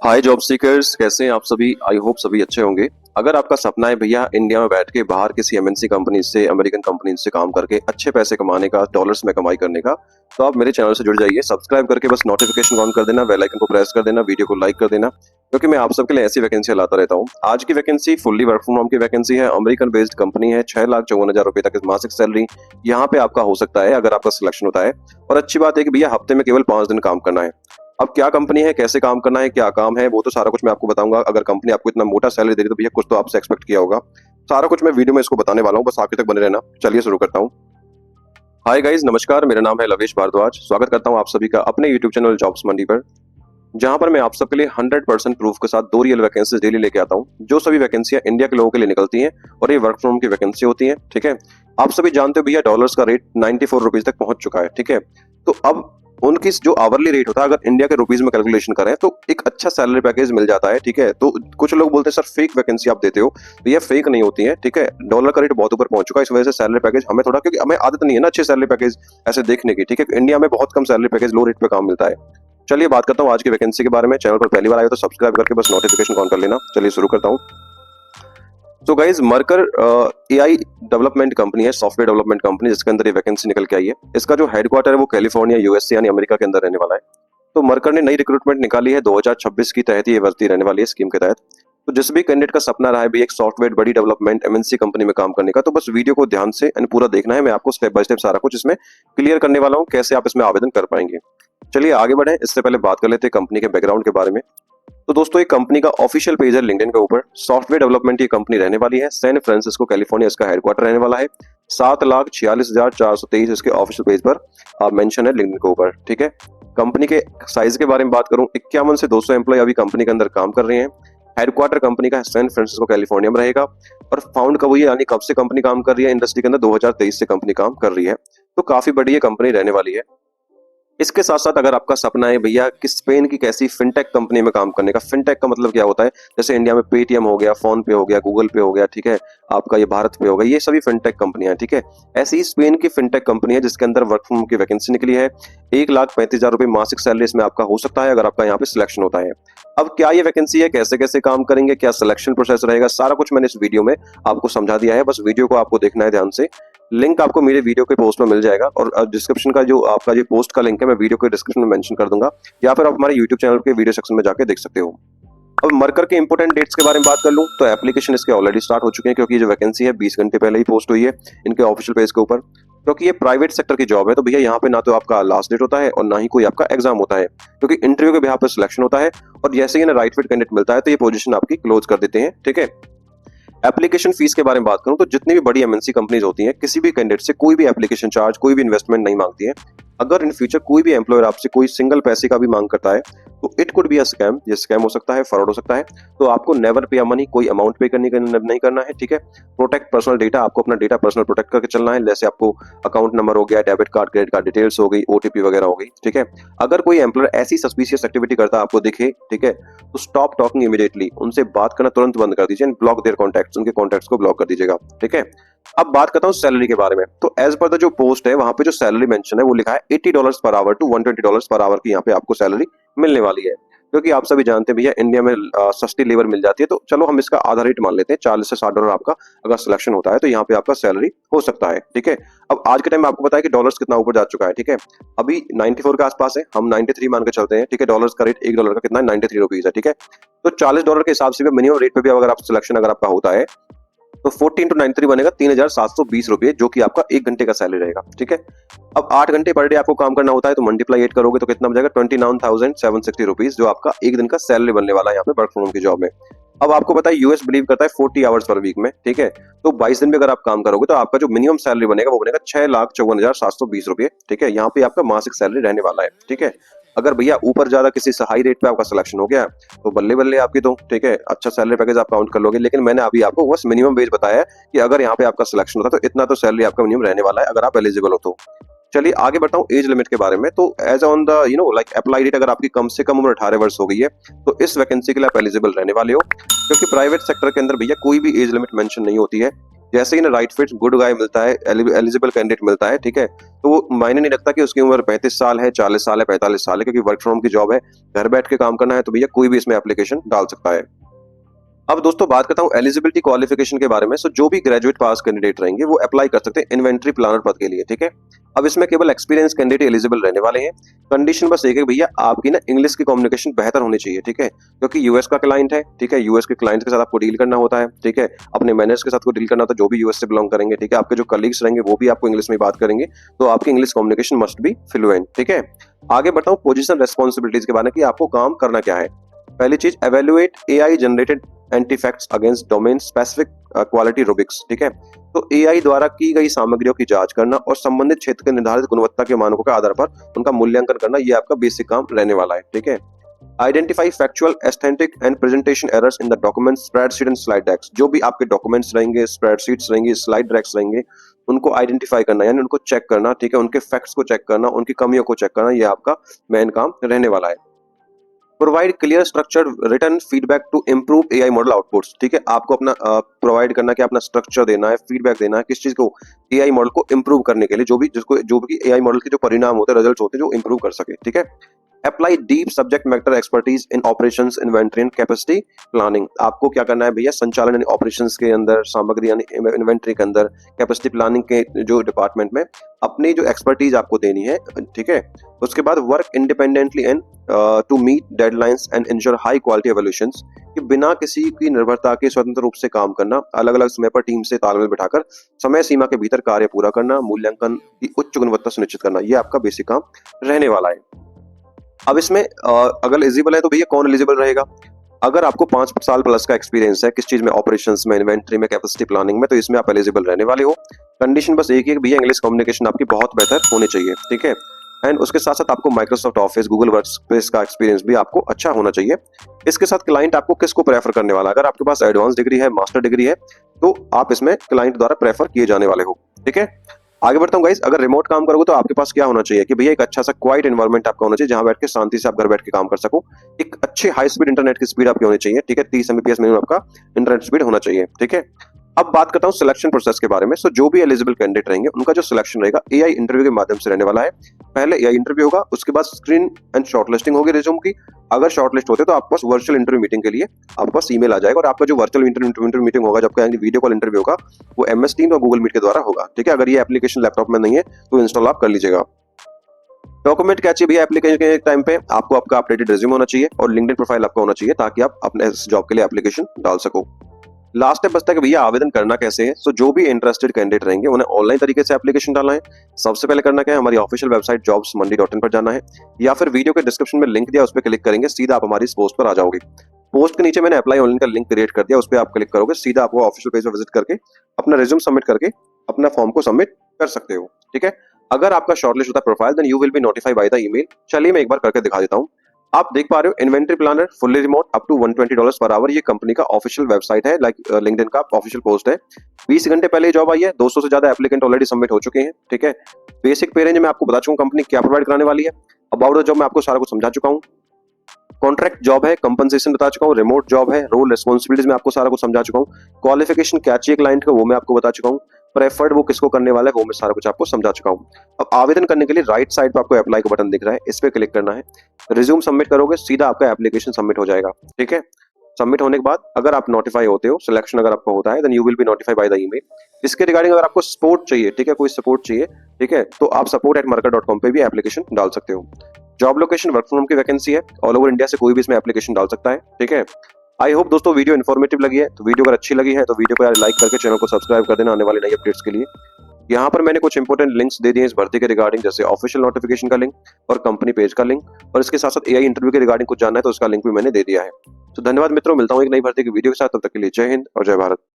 हाय job seekers, कैसे हैं आप सभी। आई होप सभी अच्छे होंगे। अगर आपका सपना है भैया इंडिया में बैठ के बाहर किसी एमएनसी कंपनी से, अमेरिकन कंपनी से काम करके अच्छे पैसे कमाने का, डॉलर्स में कमाई करने का, तो आप मेरे चैनल से जुड़ जाइए। सब्सक्राइब करके बस नोटिफिकेशन ऑन कर देना, बेल आइकन को प्रेस कर देना, वीडियो को लाइक कर देना, क्योंकि मैं आप सबके लिए ऐसी वैकेंसी लाता रहता हूँ। आज की vacancy fully work from home की वैकेंसी है। अमेरिकन बेस्ड कंपनी है। 6,54,000 रुपए तक मासिक सैलरी यहाँ पे आपका हो सकता है अगर आपका सिलेक्शन होता है। और अच्छी बात है कि भैया हफ्ते में केवल 5 दिन काम करना है। अब क्या कंपनी है, कैसे काम करना है, क्या काम है, वो तो सारा कुछ मैं आपको बताऊंगा। अगर कंपनी आपको इतना मोटा सैलरी दे रही है तो भैया कुछ तो आपसे एक्सपेक्ट किया होगा। सारा कुछ मैं वीडियो में इसको बताने वाला हूँ, बस आखिर तक बने रहना। चलिए शुरू करता हूँ। हाय गाइज, नमस्कार। मेरा नाम है लवेश भारद्वाज। स्वागत करता हूँ आप सभी का अपने यूट्यूब चैनल जॉब्स मंडी पर, जहां पर मैं आप सबके लिए 100% प्रूफ के साथ 2 रियल वैकेंसीज डेली लेके आता हूँ। जो सभी वैकेंसियां इंडिया के लोगों के लिए निकलती हैं और ये वर्क फ्रॉम की वैकेंसी होती है। ठीक है, आप सभी जानते हो भैया डॉलर्स का रेट 94 रुपीज तक पहुंच चुका है। ठीक है, तो अब उनकी जो आवरली रेट होता है अगर इंडिया के रुपीज में कैलकुलेशन करें तो एक अच्छा सैलरी पैकेज मिल जाता है। ठीक है, तो कुछ लोग बोलते हैं सर फेक वैकेंसी आप देते हो, तो ये फेक नहीं होती है। ठीक है, डॉलर का रेट बहुत ऊपर पहुंच चुका है, इस वजह से सैलरी पैकेज हमें थोड़ा, क्योंकि हमें आदत नहीं है ना अच्छे सैलरी पैकेज ऐसे देखने की। ठीक है, इंडिया में बहुत कम सैलरी पैकेज, लो रेट पे काम मिलता है। चलिए बात करता हूँ आज की वैकेंसी के बारे में। चैनल पर पहली बार आए तो सब्सक्राइब करके बस नोटिफिकेशन ऑन कर लेना। चलिए शुरू करता हूँ। तो गाइज मर्कर एआई डेवलपमेंट कंपनी है, सॉफ्टवेयर डेवलपमेंट कंपनी, जिसके अंदर ये वैकेंसी निकल के आई है। इसका जो हेडक्वार्टर है वो कैलिफोर्निया यूएसए यानी अमेरिका के अंदर रहने वाला है। तो मर्कर ने नई रिक्रूटमेंट निकाली है 2026 की तहत ये भर्ती रहने वाली है स्कीम के तहत। तो जिस भी कैंडिडेट का सपना रहा है भी एक सॉफ्टवेयर बड़ी डेवलपमेंट एमएनसी कंपनी में काम करने का, तो बस वीडियो को ध्यान से पूरा देखना है। मैं आपको स्टेप बाय स्टेप सारा कुछ इसमें क्लियर करने वाला हूँ, कैसे आप इसमें आवेदन कर पाएंगे। चलिए आगे बढ़े। इससे पहले बात कर लेते हैं कंपनी के बैकग्राउंड के बारे में। तो दोस्तों एक कंपनी का ऑफिशियल पेज है लिंक्डइन के ऊपर। सॉफ्टवेयर डेवलपमेंट की कंपनी रहने वाली है। सैन फ्रांसिस्को कैलिफोर्निया इसका हेडक्वार्टर रहने वाला है। 7,46,423 इसके ऑफिशियल पेज पर मेंशन है लिंक्डइन के ऊपर। ठीक है, कंपनी के साइज के बारे में बात करूं, 51 से 200 एम्प्लॉय अभी कंपनी के अंदर काम कर रहे हैं। हेडक्वार्टर कंपनी का सैन फ्रांसिस्को कैलिफोर्निया में रहेगा। और फाउंड कब हुई है, यानी कब से कंपनी काम कर रही है इंडस्ट्री के अंदर, 2023 से कंपनी काम कर रही है। तो काफी बड़ी ये कंपनी रहने वाली है। इसके साथ साथ अगर आपका सपना है भैया कि स्पेन की कैसी फिनटेक कंपनी में काम करने का, फिनटेक का मतलब क्या होता है, जैसे इंडिया में पेटीएम हो गया, फोन पे हो गया, गूगल पे हो गया, ठीक है, आपका ये भारत पे हो गया, ये सभी फिनटेक कंपनियां हैं। ठीक है, ऐसी ही स्पेन की फिनटेक कंपनी है जिसके अंदर वर्क फ्रॉम की वैकेंसी निकली है। 1,35,000 रुपए मासिक सैलरी इसमें आपका हो सकता है अगर आपका यहाँ पे सिलेक्शन होता है। अब क्या ये वैकेंसी है, कैसे कैसे काम करेंगे, क्या सिलेक्शन प्रोसेस रहेगा, सारा कुछ मैंने इस वीडियो में आपको समझा दिया है। बस वीडियो को आपको देखना है ध्यान से। लिंक आपको मेरे वीडियो के पोस्ट में मिल जाएगा, और डिस्क्रिप्शन का जो आपका जो पोस्ट का लिंक है मैं वीडियो के डिस्क्रिप्शन में मेंशन कर दूंगा, या फिर आप हमारे यूट्यूब चैनल के वीडियो सेक्शन में जाके देख सकते हो। अब मर्कर के इंपोर्टेंट डेट्स के बारे में बात कर लूं तो एप्लीकेशन इसके ऑलरेडी स्टार्ट हो चुके हैं, क्योंकि जो वैकेंसी है 20 घंटे पहले ही पोस्ट हुई है इनके ऑफिशियल पेज के ऊपर। क्योंकि ये प्राइवेट सेक्टर की जॉब है तो भैया यहाँ पे ना तो आपका लास्ट डेट होता है और ना ही कोई आपका एग्जाम होता है, क्योंकि इंटरव्यू के बिहाफ पे सिलेक्शन होता है और जैसे ही ना राइट फिट कैंडिडेट मिलता है तो ये पोजीशन आपकी क्लोज कर देते हैं। ठीक है, एप्लीकेशन फीस के बारे में बात करूं तो जितनी भी बड़ी एमएनसी कंपनीज होती हैं किसी भी कैंडिडेट से कोई भी एप्लीकेशन चार्ज, कोई भी इन्वेस्टमेंट नहीं मांगती है। अगर इन फ्यूचर कोई भी एम्प्लॉयर आपसे कोई सिंगल पैसे का भी मांग करता है तो it could be a scam. ये स्कैम हो सकता है, फ्रॉड हो सकता है। तो आपको नेवर पे मनी, कोई अमाउंट पे नहीं करना है। ठीक है, प्रोटेक्ट पर्सनल डेटा, आपको अपना डेटा पर्सनल प्रोटेक्ट करके चलना है। जैसे आपको अकाउंट नंबर हो गया, debit card, credit card details हो गई, ओटीपी वगैरह हो गई। ठीक है, अगर कोई एम्प्लॉयर ऐसी सस्पिशियस एक्टिविटी करता आपको दिखे, ठीक है, तो स्टॉप टॉकिंग इमीडिएटली, उनसे बात करना तुरंत बंद कर दीजिए। ब्लॉक देयर कॉन्टैक्ट्स, उनके कॉन्टैक्ट्स को ब्लॉक कर दीजिएगा। ठीक है, अब बात करता हूँ सैलरी के बारे में। तो एज पर द जो पोस्ट है वहां पे जो सैलरी मेंशन है वो लिखा है $80 per hour to $120 per our की यहाँ पे आपको सैलरी मिलने वाली है। क्योंकि आप सभी जानते हैं भैया इंडिया में सस्ती लेबर मिल जाती है, तो चलो हम इसका आधा रेट मान लेते हैं। $40 से $60 आपका अगर सिलेक्शन होता है तो यहाँ पे आपका सैलरी हो सकता है। ठीक है, अब आज के टाइम में आपको पता है कि डॉलर्स कितना ऊपर जा चुका है। ठीक है, अभी 94 के आसपास है, हम 93 मान के चलते हैं। ठीक है, डॉलर्स का रेट $1 का कितना है, 93 रुपीज है। ठीक है, तो $40 के हिसाब से भी मिनिमम रेट पे भी अगर आप सिलेक्शन अगर आपका होता है तो 40 into 93 बनेगा 3,720 रुपए, जो कि आपका 1 घंटे का सैलरी रहेगा। ठीक है, अब 8 घंटे पर डे आपको काम करना होता है तो मल्टीप्लाई 8 करोगे तो कितना बन जाएगा, 29,760 रुपीज, जो आपका 1 दिन का सैलरी बनने वाला है यहाँ पे वर्क फ्रॉम होम की जॉब में। अब आपको पता है यूएस बिलीव करता है 40 आवर्स पर वीक में। ठीक है, तो 22 दिन में अगर आप काम करोगे तो आपका जो मिनिमम सैलरी बनेगा वो बनेगा 6,54,720 रुपए। ठीक है, यहाँ पे आपका मासिक सैलरी रहने वाला है। ठीक है, अगर भैया ऊपर ज्यादा किसी से हाई रेट पे आपका सिलेक्शन हो गया तो बल्ले बल्ले आपकी, तो ठीक है, अच्छा सैलरी पैकेज आप काउंट कर लोगे। लेकिन मैंने अभी आपको बस मिनिमम वेज बताया है कि अगर यहाँ पे आपका सिलेक्शन होता है तो इतना तो सैलरी आपका मिनिमम रहने वाला है अगर आप एलिजिबल हो तो। चलिए आगे बढ़ता हूँ एज लिमिट के बारे में। तो as on the like apply date, अगर आपकी कम से कम उम्र 18 वर्ष हो गई है तो इस वैकेंसी के लिए आप एलिजिबल रहने वाले हो। क्योंकि प्राइवेट सेक्टर के अंदर भैया कोई भी एज लिमिट मेंशन नहीं होती है। जैसे ही ना राइट फिट गुड गाय मिलता है, एलिजिबल कैंडिडेट मिलता है, ठीक है, तो वो मायने नहीं रखता कि उसकी उम्र 35 साल है, 40 साल है, 45 साल है, क्योंकि वर्क फ्रॉम की जॉब है, घर बैठ के काम करना है, तो भैया कोई भी इसमें एप्लीकेशन डाल सकता है। अब दोस्तों बात करता हूँ एलिजिबिलिटी क्वालिफिकेशन के बारे में। सो जो भी ग्रेजुएट पास कैंडिडेट रहेंगे वो अप्लाई कर सकते हैं इन्वेंट्री प्लानर पद के लिए, ठीक है। अब इसमें केवल एक्सपीरियंस कैंडिडेट एलिजिबल रहने वाले हैं। कंडीशन बस एक है भैया, आपकी ना इंग्लिश की कम्युनिकेशन बेहतर होनी चाहिए, ठीक है, क्योंकि यूएस का क्लाइंट है, ठीक है, यूएस के क्लाइंट के साथ आपको डील करना होता है, ठीक है, अपने मैनेजर्स के साथ को डील करना होता है जो भी यूएस से बिलोंग करेंगे, ठीक है, आपके जो कलीग्स रहेंगे वो भी आपको इंग्लिश में बात करेंगे, तो आपकी English communication must be fluent, ठीक है। आगे बढ़ता हूँ पोजिशन रेस्पॉन्सिबिलिटीज के बारे में कि आपको काम करना क्या है। पहली चीज, evaluate AI generated artefacts against domain specific quality rubrics, ठीक है। तो एआई द्वारा की गई सामग्रियों की जांच करना और संबंधित क्षेत्र के निर्धारित गुणवत्ता के मानकों के आधार पर उनका मूल्यांकन करना, ये आपका बेसिक काम रहने वाला है, ठीक है। Identify factual, aesthetic and presentation errors in the document, spreadsheet and slide decks. जो भी आपके डॉक्यूमेंट्स रहेंगे, स्प्रेडशीट्स रहेंगी, स्लाइड डेक्स रहेंगे, उनको आइडेंटिफाई करना, यानी उनको चेक करना, ठीक है, उनके फैक्ट्स को चेक करना, उनकी कमियों को चेक करना, ये आपका मेन काम रहने वाला है। Provide clear structured return feedback to improve AI model outputs, ठीक है, आपको अपना प्रोवाइड करना कि अपना स्ट्रक्चर देना है, फीडबैक देना है, किस चीज को, एआई मॉडल को इम्प्रूव करने के लिए, जो भी एआई मॉडल के जो परिणाम होते हैं, रिजल्ट्स होते हैं, जो इम्प्रूव कर सके, ठीक है। Apply deep subject matter expertise in operations, inventory and capacity planning. आपको क्या करना है भैया, संचालन यानी ऑपरेशंस के अंदर, सामग्री यानी इन्वेंटरी के अंदर, कैपेसिटी प्लानिंग के जो डिपार्टमेंट में अपनी जो एक्सपर्टीज आपको देनी है, ठीक है। उसके बाद work independently and to meet deadlines and ensure high quality evaluations, कि बिना किसी की निर्भरता के स्वतंत्र रूप से काम करना, अलग अलग समय पर टीम से तालमेल बिठाकर समय सीमा के भीतर कार्य पूरा करना, मूल्यांकन की उच्च गुणवत्ता सुनिश्चित करना, ये आपका बेसिक काम रहने वाला है। अब इसमें अगर एलिजिबल है तो भैया कौन एलिजिबल रहेगा, अगर आपको 5 साल प्लस का एक्सपीरियंस है किस चीज में, ऑपरेशंस में, इन्वेंट्री में, कैपेसिटी प्लानिंग में, तो इसमें आप एलिजिबल रहने वाले हो। कंडीशन बस एक ही है कि भैया इंग्लिश कम्युनिकेशन आपकी बहुत बेहतर होनी चाहिए, ठीक है, एंड उसके साथ साथ आपको माइक्रोसॉफ्ट ऑफिस, गूगल वर्कस्पेस का एक्सपीरियंस भी आपको अच्छा होना चाहिए। इसके साथ क्लाइंट आपको किसको प्रेफर करने वाला है, अगर आपके पास एडवांस डिग्री है, मास्टर डिग्री है, तो आप इसमें क्लाइंट द्वारा प्रेफर किए जाने वाले हो, ठीक है। आगे बढ़ता हूँ गाइस, अगर रिमोट काम करोगे तो आपके पास क्या होना चाहिए कि भैया एक अच्छा सा क्वाइट एनवायरनमेंट आपका होना चाहिए, जहां बैठ के शांति से आप घर बैठ के काम कर सको। एक अच्छे हाई स्पीड इंटरनेट की स्पीड आपकी होनी चाहिए, ठीक है, 30 Mbps मिनिमम आपका इंटरनेट स्पीड होना चाहिए, ठीक है। अब बात करता हूँ सिलेक्शन प्रोसेस के बारे में। सो जो भी एलिजिबल कैंडिडेट रहेंगे उनका जो सिलेक्शन रहेगा एआई इंटरव्यू के माध्यम से रहने वाला है। पहले एआई इंटरव्यू होगा, उसके बाद स्क्रीन एंड शॉर्टलिस्टिंग होगी रिज्यूम की। अगर शॉर्टलिस्ट होते तो आपके पास वर्चुअल इंटरव्यू मीटिंग के लिए आपके पास ईमेल आ जाएगा, और आपका जो वर्चुअल इंटरव्यू मीटिंग होगा, जबकि वीडियो कॉल इंटरव्यू होगा, वो MS टीम और गूगल मीट के द्वारा होगा, ठीक है। अगर ये एप्लीकेशन लैपटॉप में नहीं है तो इंस्टॉल आप कर लीजिएगा। डॉक्यूमेंट क्या चाहिए भैया एप्लीकेशन के टाइम पे, आपको आपका अपडेटेड रिज्यूम होना चाहिए और लिंक्डइन प्रोफाइल आपका होना चाहिए, ताकि आप अपने इस जॉब के लिए एप्लीकेशन डाल सको। लास्ट स्टेप बचता है कि भैया आवेदन करना कैसे है। सो जो भी इंटरेस्टेड कैंडिडेट रहेंगे उन्हें ऑनलाइन तरीके से एप्लीकेशन डालना है। सबसे पहले करना क्या है, हमारी ऑफिशियल वेबसाइट jobsmandi.in पर जाना है, या फिर वीडियो के डिस्क्रिप्शन में लिंक दिया, उस पर क्लिक करेंगे, सीधा आप हमारी इस पोस्ट पर आ जाओगे। पोस्ट के नीचे मैंने अप्लाई ऑनलाइन का लिंक क्रिएट कर दिया, उस पर आप क्लिक करोगे, सीधा आपको ऑफिशियल पेज पर विजिट करके अपना रिज्यूम सबमिट करके अपना फॉर्म को सबमिट कर सकते हो, ठीक है। अगर आपका शॉर्टलिस्ट होता है profile, then you will be notified by the email. चलिए मैं एक बार करके दिखा देता हूँ। आप देख पा रहे हो inventory planner fully remote up to $120 per hour, ये कंपनी का ऑफिशियल वेबसाइट है, लाइक लिंक्डइन का ऑफिशियल पोस्ट है। 20 घंटे पहले ये जॉब आई है, 200 से ज्यादा एप्लीकेंट ऑलरेडी सबमिट हो चुके हैं, ठीक है। बेसिक पे रेंज में आपको बता चुका हूँ कंपनी क्या प्रोवाइड कराने वाली है। अबाउट द जॉब में आपको सारा कुछ समझा चुका हूँ। कॉन्ट्रैक्ट जॉब है, कंपनसेशन बता चुका हूँ, रिमोट जॉब है, रोल रिस्पॉन्सिबिलिटीज में आपको सारा कुछ समझा चुका हूँ। क्वालिफिकेशन क्या चाहिए क्लाइंट को वो मैं आपको बता चुका हूँ। प्रेफर्ड वो किसको करने वाला है वो मैं सारा कुछ आपको समझा चुका हूँ। अब आवेदन करने के लिए राइट साइड पे आपको अप्लाई का बटन दिख रहा है, इस पे क्लिक करना है। रिज्यूम सबमिट करोगे, सीधा आपका एप्लीकेशन सबमिट हो जाएगा, ठीक है। सबमिट होने के बाद अगर आप नोटिफाई होते हो, सिलेक्शन अगर आपको होता है, then you will be notified by the email. इसके रिगार्डिंग अगर आपको सपोर्ट चाहिए, ठीक है, कोई सपोर्ट चाहिए, ठीक है, तो आप support@mercer.com पे भी एप्लीकेशन डाल सकते हो। Job location work from home की वैकेंसी है, ऑल ओवर इंडिया से कोई भी इसमें एप्लीकेशन डाल सकता है, ठीक है। आई होप दोस्तों वीडियो इन्फॉर्मेटिव लगी है, तो वीडियो अगर अच्छी लगी है तो वीडियो को यार लाइक करके चैनल को सब्सक्राइब कर देना आने वाली नई अपडेट्स के लिए। यहाँ पर मैंने कुछ इंपॉर्टेंट लिंक्स दे दिए इस भर्ती के रिगार्डिंग, जैसे ऑफिशियल नोटिफिकेशन का लिंक और कंपनी पेज का लिंक, और इसके साथ साथ एआई इंटरव्यू के रिगार्डिंग कुछ जानना है तो उसका लिंक भी मैंने दे दिया है। तो धन्यवाद मित्रों, मिलता हूँ एक नई भर्ती की वीडियो के साथ, तब तक के लिए जय हिंद और जय भारत।